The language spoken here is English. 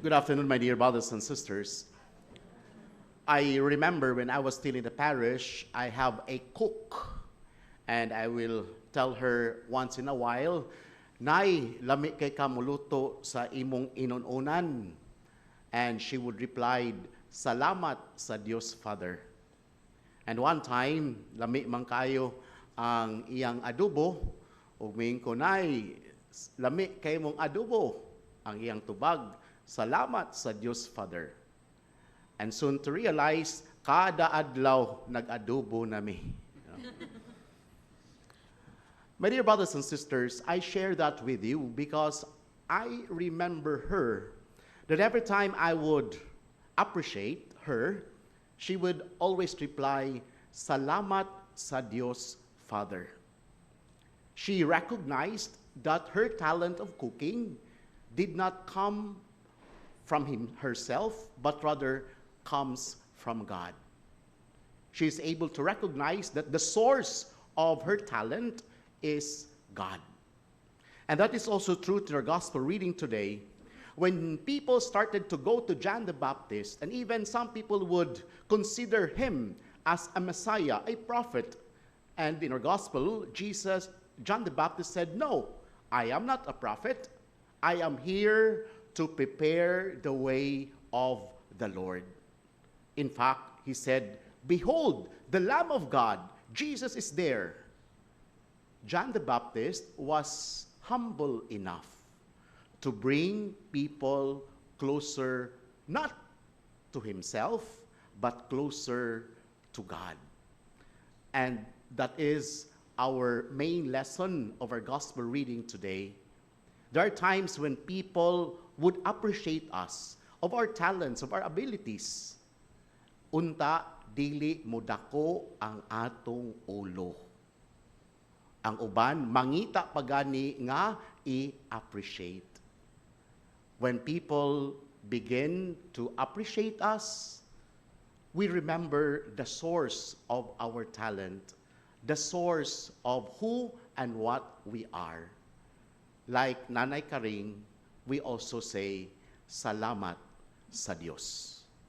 Good afternoon, my dear brothers and sisters. I remember when I was still in the parish, I have a cook, and I will tell her once in a while, Nay, lami kay kamuluto sa imong inununan. And she would reply, Salamat sa Dios Father. And one time, lami man kayo ang iyang adobo, ug miing ko, Nay, lami kay mong adobo, ang iyang tubag, Salamat sa Dios Father. And soon to realize, kada adlaw nag-adobo nami. My dear brothers and sisters, I share that with you because I remember her, that every time I would appreciate her, she would always reply, Salamat sa Dios Father. She recognized that her talent of cooking did not come from herself, but rather comes from God. She is able to recognize that the source of her talent is God. And that is also true to our gospel reading today. When people started to go to John the Baptist, and even some people would consider him as a Messiah, a prophet, and in our gospel, John the Baptist said, No, I am not a prophet. I am here to prepare the way of the Lord. In fact, he said, Behold, the Lamb of God, Jesus is there. John the Baptist was humble enough to bring people closer, not to himself, but closer to God. And that is our main lesson of our gospel reading today. There are times when people would appreciate us of our talents, of our abilities. Unta, dili mudako ang atong ulo. Ang uban, mangita pagani nga i-appreciate. When people begin to appreciate us, we remember the source of our talent, the source of who and what we are. Like Nanay Karing, we also say, Salamat sa Diyos.